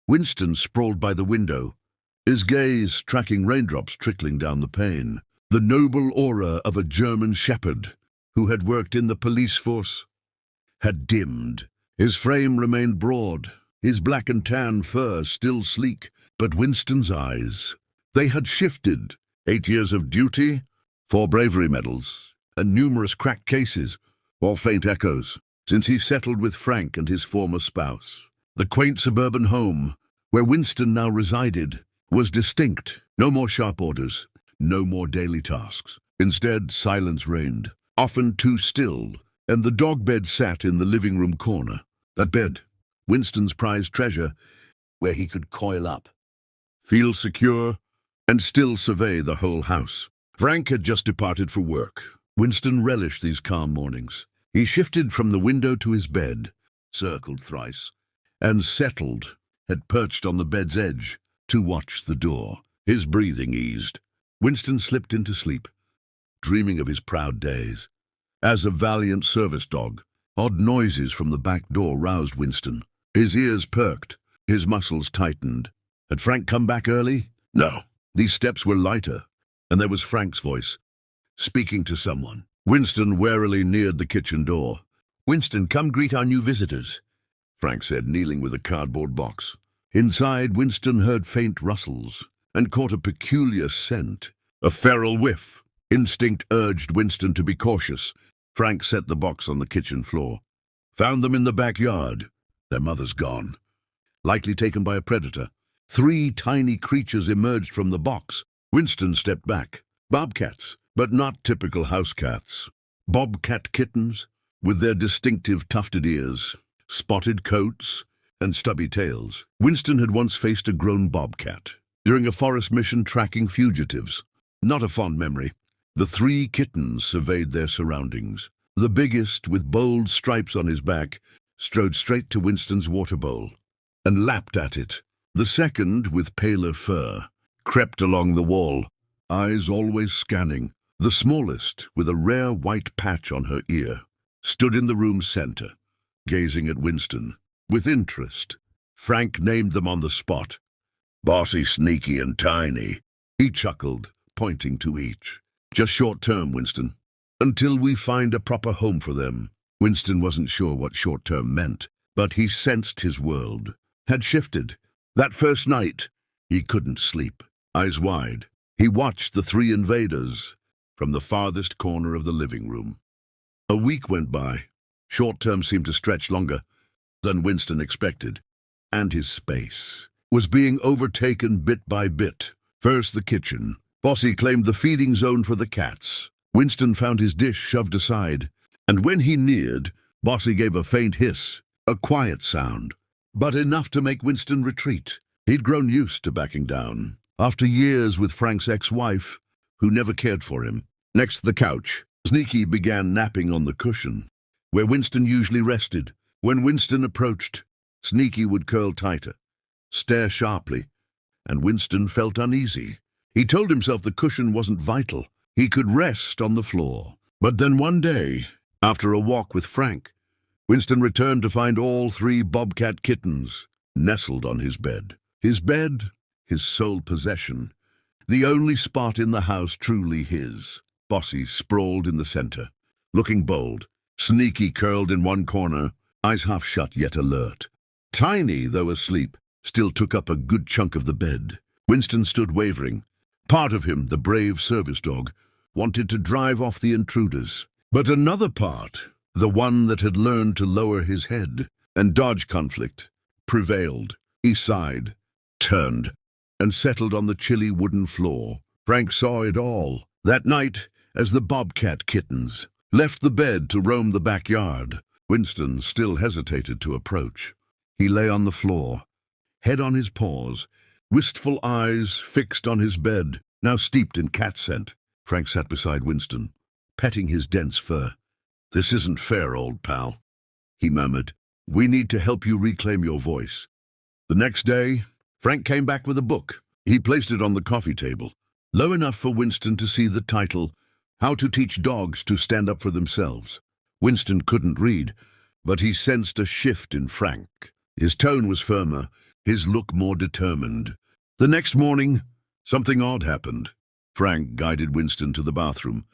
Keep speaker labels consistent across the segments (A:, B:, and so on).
A: Winston sprawled by the window, his gaze tracking raindrops trickling down the pane. The noble aura of a German shepherd who had worked in the police force had dimmed. His frame remained broad, his black and tan fur still sleek, but Winston's eyes, they had shifted. 8 years of duty, 4 bravery medals, and numerous cracked cases, all faint echoes, since he settled with Frank and his former spouse. The quaint suburban home, where Winston now resided, was distinct. No more sharp orders, no more daily tasks. Instead, silence reigned, often too still, and the dog bed sat in the living room corner. That bed, Winston's prized treasure, where he could coil up, feel secure, and still survey the whole house. Frank had just departed for work. Winston relished these calm mornings. He shifted from the window to his bed, circled thrice, and settled, had perched on the bed's edge to watch the door. His breathing eased. Winston slipped into sleep, dreaming of his proud days. As a valiant service dog, odd noises from the back door roused Winston. His ears perked, his muscles tightened. Had Frank come back early? No. These steps were lighter, and there was Frank's voice, speaking to someone. Winston warily neared the kitchen door. "Winston, come greet our new visitors," Frank said, kneeling with a cardboard box. Inside, Winston heard faint rustles and caught a peculiar scent, a feral whiff. Instinct urged Winston to be cautious. Frank set the box on the kitchen floor. "Found them in the backyard. Their mother's gone. Likely taken by a predator." 3 tiny creatures emerged from the box. Winston stepped back. Bobcats, but not typical house cats. Bobcat kittens, with their distinctive tufted ears, spotted coats, and stubby tails. Winston had once faced a grown bobcat during a forest mission tracking fugitives. Not a fond memory. The 3 kittens surveyed their surroundings. The biggest, with bold stripes on his back, strode straight to Winston's water bowl and lapped at it. The second, with paler fur, crept along the wall, eyes always scanning. The smallest, with a rare white patch on her ear, stood in the room's center, gazing at Winston with interest. Frank named them on the spot. "Bossy, Sneaky, and Tiny." He chuckled, pointing to each. "Just short-term, Winston, until we find a proper home for them." Winston wasn't sure what short-term meant, but he sensed his world had shifted. That first night, he couldn't sleep. Eyes wide, he watched the 3 invaders from the farthest corner of the living room. A week went by. Short-term seemed to stretch longer than Winston expected, and his space was being overtaken bit by bit. First, the kitchen. Bossy claimed the feeding zone for the cats. Winston found his dish shoved aside, and when he neared, Bossy gave a faint hiss, a quiet sound, but enough to make Winston retreat. He'd grown used to backing down, after years with Frank's ex-wife, who never cared for him. Next to the couch, Sneaky began napping on the cushion, where Winston usually rested. When Winston approached, Sneaky would curl tighter, stare sharply, and Winston felt uneasy. He told himself the cushion wasn't vital. He could rest on the floor. But then one day, after a walk with Frank, Winston returned to find all 3 bobcat kittens nestled on his bed. His bed, his sole possession, the only spot in the house truly his. Bossy sprawled in the center, looking bold. Sneaky curled in one corner, eyes half shut yet alert. Tiny, though asleep, still took up a good chunk of the bed. Winston stood wavering. Part of him, the brave service dog, wanted to drive off the intruders. But another part, the one that had learned to lower his head and dodge conflict, prevailed. He sighed, turned, and settled on the chilly wooden floor. Frank saw it all. That night, as the bobcat kittens left the bed to roam the backyard, Winston still hesitated to approach. He lay on the floor, head on his paws, wistful eyes fixed on his bed, now steeped in cat scent. Frank sat beside Winston, petting his dense fur. "This isn't fair, old pal," he murmured. "We need to help you reclaim your voice." The next day, Frank came back with a book. He placed it on the coffee table, low enough for Winston to see the title, How to Teach Dogs to Stand Up for Themselves. Winston couldn't read, but he sensed a shift in Frank. His tone was firmer, his look more determined. The next morning, something odd happened. Frank guided Winston to the bathroom,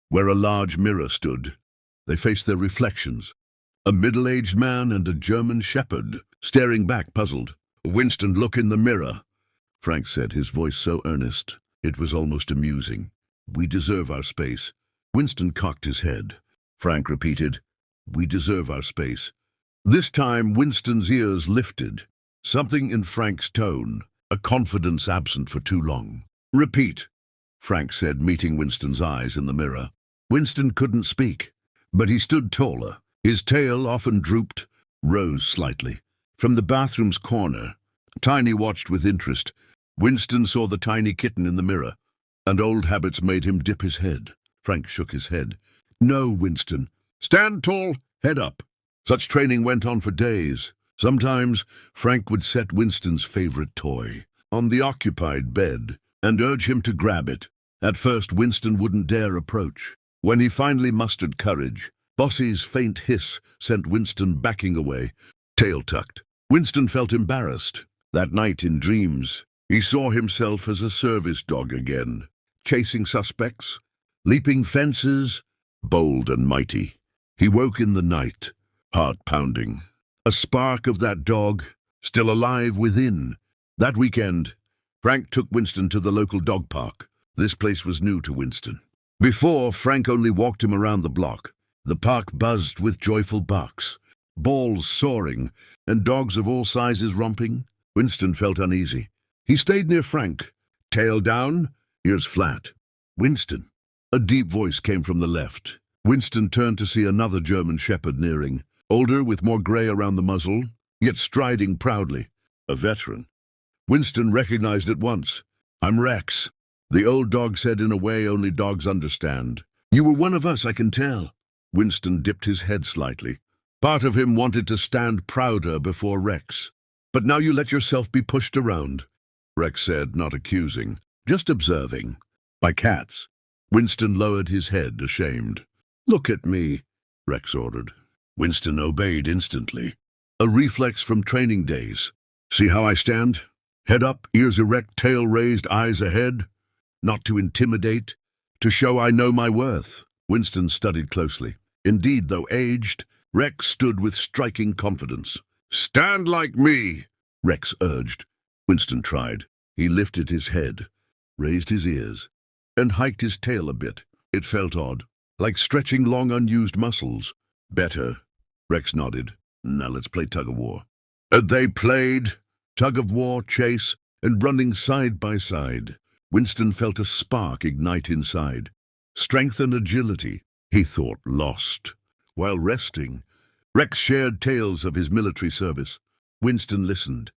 A: where a large mirror stood. They faced their reflections. A middle-aged man and a German shepherd, staring back puzzled. "Winston, look in the mirror," Frank said, his voice so earnest it was almost amusing. "We deserve our space." Winston cocked his head. Frank repeated, "We deserve our space." This time Winston's ears lifted. Something in Frank's tone, a confidence absent for too long. "Repeat," Frank said, meeting Winston's eyes in the mirror. Winston couldn't speak, but he stood taller. His tail, often drooped, rose slightly. From the bathroom's corner, Tiny watched with interest. Winston saw the tiny kitten in the mirror, and old habits made him dip his head. Frank shook his head. "No, Winston. Stand tall, head up." Such training went on for days. Sometimes Frank would set Winston's favorite toy on the occupied bed and urge him to grab it. At first, Winston wouldn't dare approach. When he finally mustered courage, Bossie's faint hiss sent Winston backing away, tail tucked. Winston felt embarrassed. That night in dreams, he saw himself as a service dog again, chasing suspects, leaping fences, bold and mighty. He woke in the night, heart pounding. A spark of that dog, still alive within. That weekend, Frank took Winston to the local dog park. This place was new to Winston. Before, Frank only walked him around the block. The park buzzed with joyful barks, balls soaring, and dogs of all sizes romping. Winston felt uneasy. He stayed near Frank, tail down, ears flat. "Winston." A deep voice came from the left. Winston turned to see another German shepherd nearing, older with more gray around the muzzle, yet striding proudly. A veteran. Winston recognized at once. "I'm Rex," the old dog said in a way only dogs understand. "You were one of us, I can tell." Winston dipped his head slightly. Part of him wanted to stand prouder before Rex. "But now you let yourself be pushed around," Rex said, not accusing, just observing. "By cats." Winston lowered his head, ashamed. "Look at me," Rex ordered. Winston obeyed instantly. A reflex from training days. "See how I stand? Head up, ears erect, tail raised, eyes ahead. Not to intimidate, to show I know my worth." Winston studied closely. Indeed, though aged, Rex stood with striking confidence. "Stand like me," Rex urged. Winston tried. He lifted his head, raised his ears, and hiked his tail a bit. It felt odd, like stretching long unused muscles. "Better," Rex nodded. "Now let's play tug-of-war." And they played tug-of-war, chase, and running side by side. Winston felt a spark ignite inside. Strength and agility, he thought, lost. While resting, Rex shared tales of his military service. Winston listened,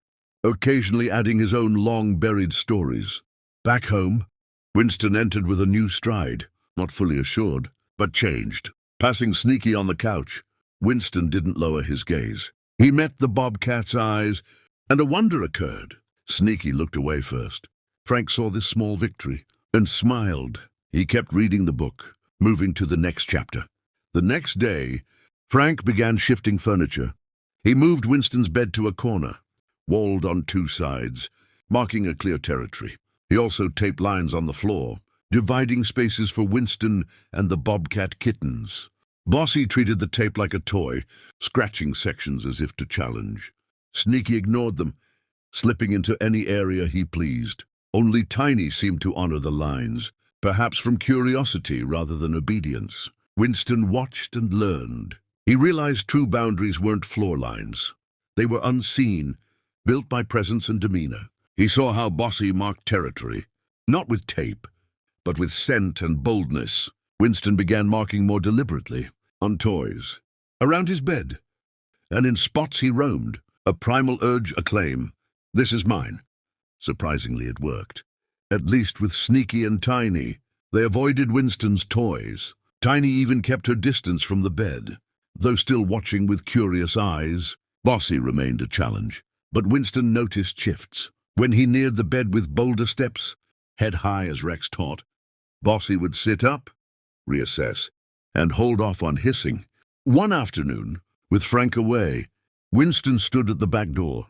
A: occasionally adding his own long-buried stories. Back home, Winston entered with a new stride, not fully assured, but changed. Passing Sneaky on the couch, Winston didn't lower his gaze. He met the bobcat's eyes, and a wonder occurred. Sneaky looked away first. Frank saw this small victory and smiled. He kept reading the book, moving to the next chapter. The next day, Frank began shifting furniture. He moved Winston's bed to a corner, walled on two sides, marking a clear territory. He also taped lines on the floor, dividing spaces for Winston and the Bobcat kittens. Bossy treated the tape like a toy, scratching sections as if to challenge. Sneaky ignored them, slipping into any area he pleased. Only Tiny seemed to honor the lines, perhaps from curiosity rather than obedience. Winston watched and learned. He realized true boundaries weren't floor lines. They were unseen, built by presence and demeanor. He saw how Bossy marked territory, not with tape, but with scent and boldness. Winston began marking more deliberately, on toys, around his bed, and in spots he roamed, a primal urge, a claim. "This is mine." Surprisingly, it worked. At least with Sneaky and Tiny. They avoided Winston's toys. Tiny even kept her distance from the bed, though still watching with curious eyes. Bossy remained a challenge, but Winston noticed shifts. When he neared the bed with bolder steps, head high as Rex taught, Bossy would sit up, reassess, and hold off on hissing. One afternoon, with Frank away, Winston stood at the back door.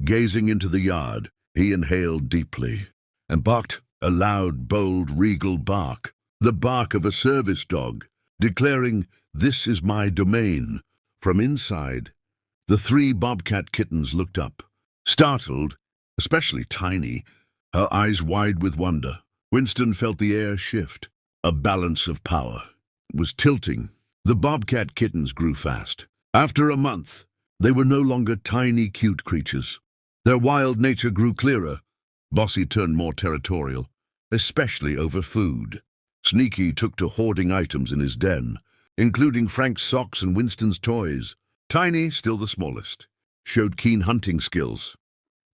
A: Gazing into the yard, he inhaled deeply and barked a loud, bold, regal bark, the bark of a service dog, declaring, "This is my domain." From inside, the three bobcat kittens looked up, startled, especially Tiny, her eyes wide with wonder. Winston felt the air shift. A balance of power was tilting. The bobcat kittens grew fast. After a month, they were no longer tiny, cute creatures. Their wild nature grew clearer. Bossy turned more territorial, especially over food. Sneaky took to hoarding items in his den, including Frank's socks and Winston's toys. Tiny, still the smallest, showed keen hunting skills,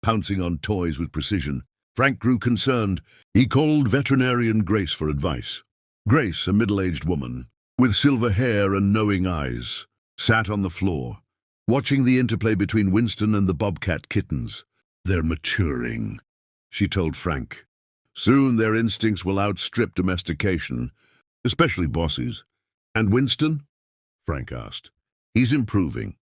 A: pouncing on toys with precision. Frank grew concerned. He called veterinarian Grace for advice. Grace, a middle-aged woman, with silver hair and knowing eyes, sat on the floor, watching the interplay between Winston and the bobcat kittens. "They're maturing," she told Frank. "Soon their instincts will outstrip domestication, especially Bossy's." "And Winston?" Frank asked. "He's improving."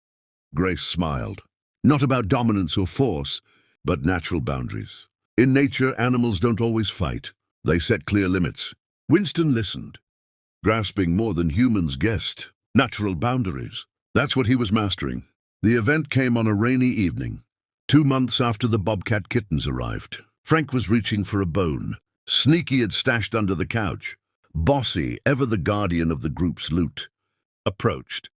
A: Grace smiled. "Not about dominance or force, but natural boundaries. In nature, animals don't always fight. They set clear limits." Winston listened, grasping more than humans guessed. Natural boundaries. That's what he was mastering. The event came on a rainy evening, 2 months after the bobcat kittens arrived. Frank was reaching for a bone. Sneaky had stashed under the couch. Bossy, ever the guardian of the group's loot, approached.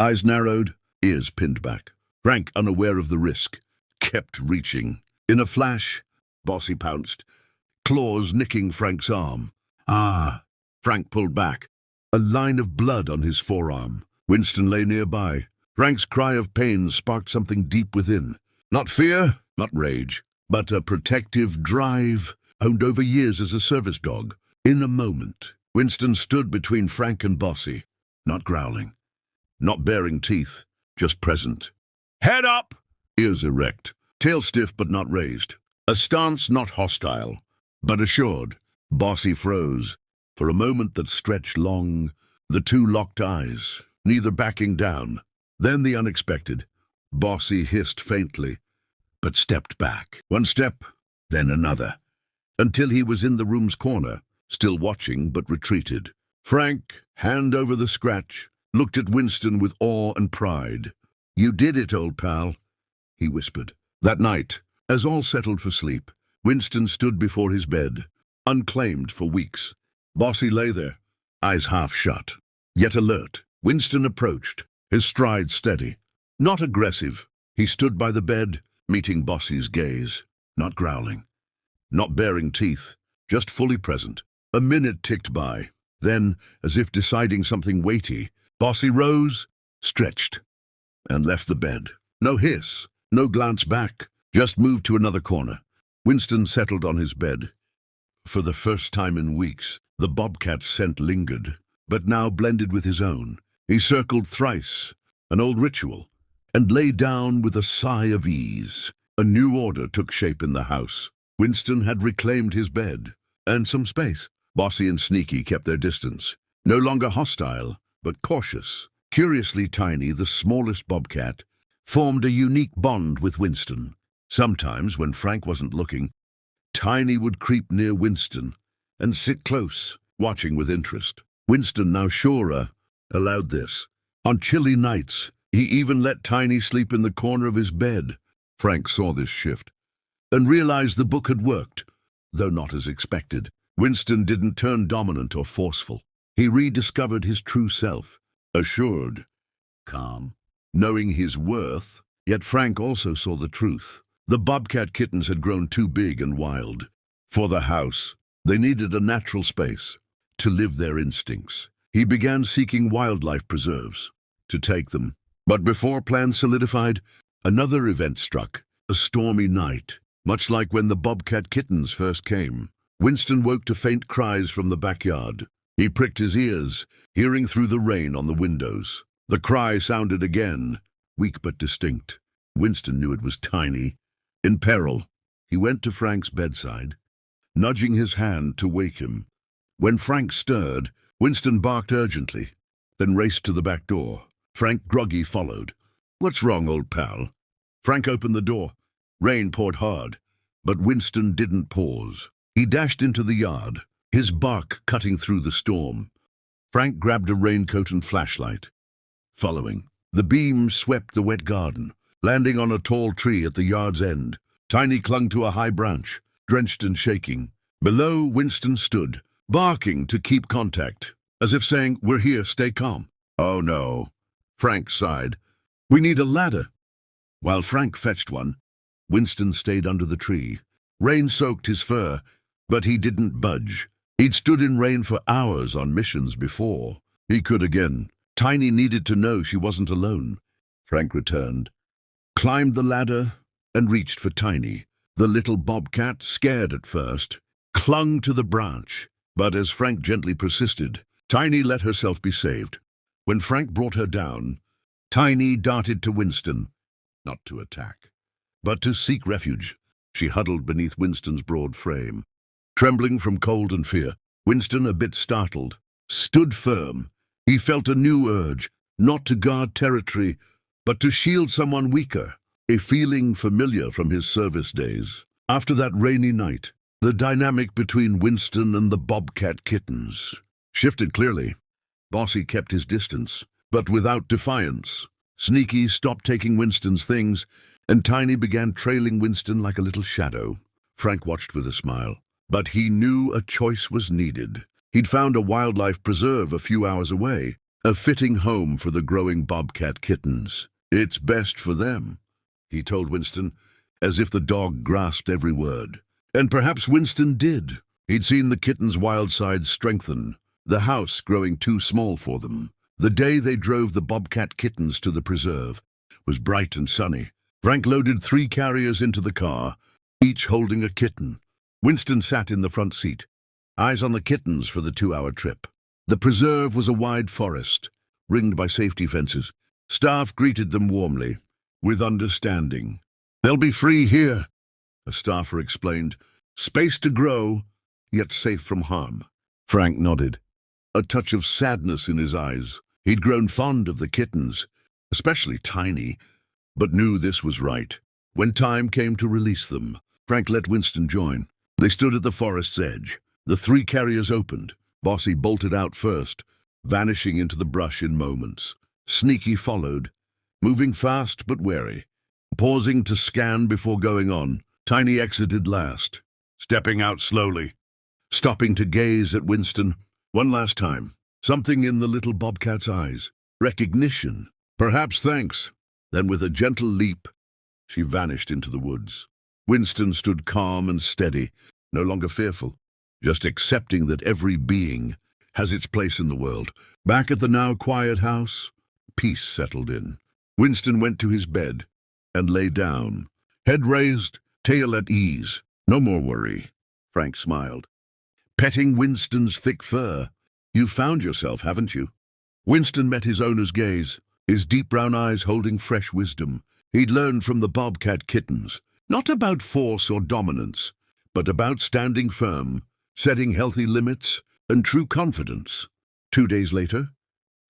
A: Eyes narrowed, ears pinned back. Frank, unaware of the risk, kept reaching. In a flash, Bossy pounced, claws nicking Frank's arm. "Ah!" Frank pulled back, a line of blood on his forearm. Winston lay nearby. Frank's cry of pain sparked something deep within. Not fear, not rage, but a protective drive honed over years as a service dog. In a moment, Winston stood between Frank and Bossy, not growling, not baring teeth, just present. Head up! Ears erect, tail stiff but not raised. A stance not hostile, but assured. Bossy froze. For a moment that stretched long, the two locked eyes, neither backing down. Then the unexpected. Bossy hissed faintly, but stepped back. One step, then another, until he was in the room's corner, still watching but retreated. Frank, hand over the scratch, looked at Winston with awe and pride. "You did it, old pal," he whispered. That night, as all settled for sleep, Winston stood before his bed, unclaimed for weeks. Bossy lay there, eyes half shut, yet alert. Winston approached, his stride steady, not aggressive. He stood by the bed, meeting Bossy's gaze, not growling, not baring teeth, just fully present. A minute ticked by. Then, as if deciding something weighty, Bossy rose, stretched, and left the bed. No hiss, no glance back, just moved to another corner. Winston settled on his bed. For the first time in weeks, the bobcat's scent lingered, but now blended with his own. He circled thrice, an old ritual, and lay down with a sigh of ease. A new order took shape in the house. Winston had reclaimed his bed, and some space. Bossy and Sneaky kept their distance, no longer hostile, but cautious. Curiously Tiny, the smallest bobcat, formed a unique bond with Winston. Sometimes, when Frank wasn't looking, Tiny would creep near Winston and sit close, watching with interest. Winston, now surer, allowed this. On chilly nights, he even let Tiny sleep in the corner of his bed. Frank saw this shift and realized the book had worked, though not as expected. Winston didn't turn dominant or forceful. He rediscovered his true self, assured, calm, knowing his worth. Yet Frank also saw the truth. The bobcat kittens had grown too big and wild. For the house, they needed a natural space to live their instincts. He began seeking wildlife preserves to take them. But before plans solidified, another event struck, a stormy night, much like when the bobcat kittens first came. Winston woke to faint cries from the backyard. He pricked his ears, hearing through the rain on the windows. The cry sounded again, weak but distinct. Winston knew it was Tiny, in peril. He went to Frank's bedside, nudging his hand to wake him. When Frank stirred, Winston barked urgently, then raced to the back door. Frank, groggy, followed. "What's wrong, old pal?" Frank opened the door. Rain poured hard, but Winston didn't pause. He dashed into the yard, his bark cutting through the storm. Frank grabbed a raincoat and flashlight. Following, the beam swept the wet garden, landing on a tall tree at the yard's end. Tiny clung to a high branch, drenched and shaking. Below, Winston stood, barking to keep contact, as if saying, "We're here, stay calm." "Oh no," Frank sighed. "We need a ladder." While Frank fetched one, Winston stayed under the tree. Rain soaked his fur, but he didn't budge. He'd stood in rain for hours on missions before. He could again. Tiny needed to know she wasn't alone. Frank returned, climbed the ladder, and reached for Tiny. The little bobcat, scared at first, clung to the branch, but as Frank gently persisted, Tiny let herself be saved. When Frank brought her down, Tiny darted to Winston, not to attack, but to seek refuge. She huddled beneath Winston's broad frame. Trembling from cold and fear, Winston, a bit startled, stood firm. He felt a new urge, not to guard territory, but to shield someone weaker, a feeling familiar from his service days. After that rainy night, the dynamic between Winston and the Bobcat kittens shifted clearly. Bossy kept his distance, but without defiance. Sneaky stopped taking Winston's things, and Tiny began trailing Winston like a little shadow. Frank watched with a smile, but he knew a choice was needed. He'd found a wildlife preserve a few hours away, a fitting home for the growing bobcat kittens. "It's best for them," he told Winston, as if the dog grasped every word. And perhaps Winston did. He'd seen the kittens' wild side strengthen, the house growing too small for them. The day they drove the bobcat kittens to the preserve was bright and sunny. Frank loaded 3 carriers into the car, each holding a kitten. Winston sat in the front seat, eyes on the kittens for the 2-hour trip. The preserve was a wide forest, ringed by safety fences. Staff greeted them warmly, with understanding. "They'll be free here," a staffer explained. "Space to grow, yet safe from harm." Frank nodded, a touch of sadness in his eyes. He'd grown fond of the kittens, especially Tiny, but knew this was right. When time came to release them, Frank let Winston join. They stood at the forest's edge. The 3 carriers opened. Bossy bolted out first, vanishing into the brush in moments. Sneaky followed, moving fast but wary. Pausing to scan before going on, Tiny exited last, stepping out slowly, stopping to gaze at Winston one last time. Something in the little bobcat's eyes. Recognition. Perhaps thanks. Then with a gentle leap, she vanished into the woods. Winston stood calm and steady, no longer fearful, just accepting that every being has its place in the world. Back at the now quiet house, peace settled in. Winston went to his bed and lay down, head raised, tail at ease. "No more worry," Frank smiled, petting Winston's thick fur. "You've found yourself, haven't you?" Winston met his owner's gaze, his deep brown eyes holding fresh wisdom. He'd learned from the bobcat kittens, not about force or dominance, but about standing firm, setting healthy limits, and true confidence. 2 days later,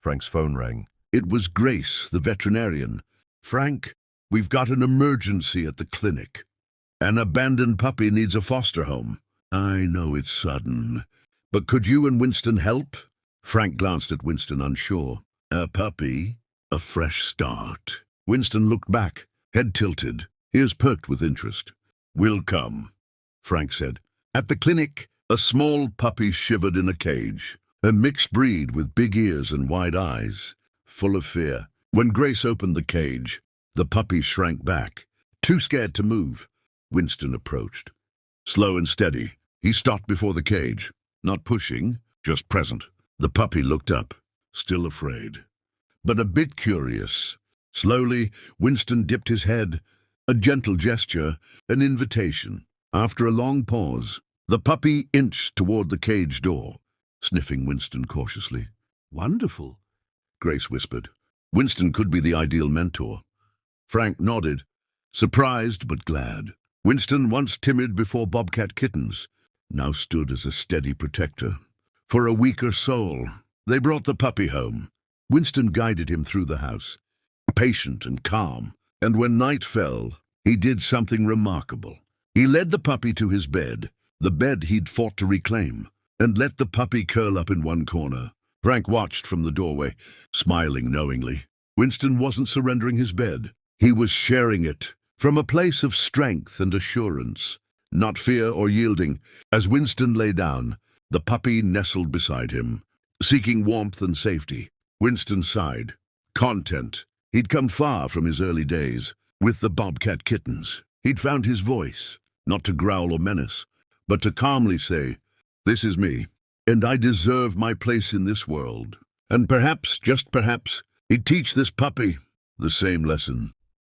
A: Frank's phone rang. It was Grace, the veterinarian. "Frank, we've got an emergency at the clinic. An abandoned puppy needs a foster home." "I know it's sudden, but could you and Winston help?" Frank glanced at Winston, unsure. "A puppy? A fresh start." Winston looked back, head tilted, ears perked with interest. "We'll come," Frank said. At the clinic, a small puppy shivered in a cage, a mixed breed with big ears and wide eyes, full of fear. When Grace opened the cage, the puppy shrank back, too scared to move. Winston approached. Slow and steady, he stopped before the cage, not pushing, just present. The puppy looked up, still afraid, but a bit curious. Slowly, Winston dipped his head, a gentle gesture, an invitation. After a long pause, the puppy inched toward the cage door, sniffing Winston cautiously. "Wonderful," Grace whispered. Winston could be the ideal mentor. Frank nodded, surprised but glad. Winston, once timid before bobcat kittens, now stood as a steady protector. For a weaker soul, they brought the puppy home. Winston guided him through the house, patient and calm, and when night fell, he did something remarkable. He led the puppy to his bed, the bed he'd fought to reclaim, and let the puppy curl up in one corner. Frank watched from the doorway, smiling knowingly. Winston wasn't surrendering his bed. He was sharing it, from a place of strength and assurance, not fear or yielding. As Winston lay down, the puppy nestled beside him, seeking warmth and safety. Winston sighed. Content. He'd come far from his early days with the Bobcat kittens. He'd found his voice, not to growl or menace, but to calmly say, "This is me, and I deserve my place in this world." And perhaps, just perhaps, he'd teach this puppy the same lesson.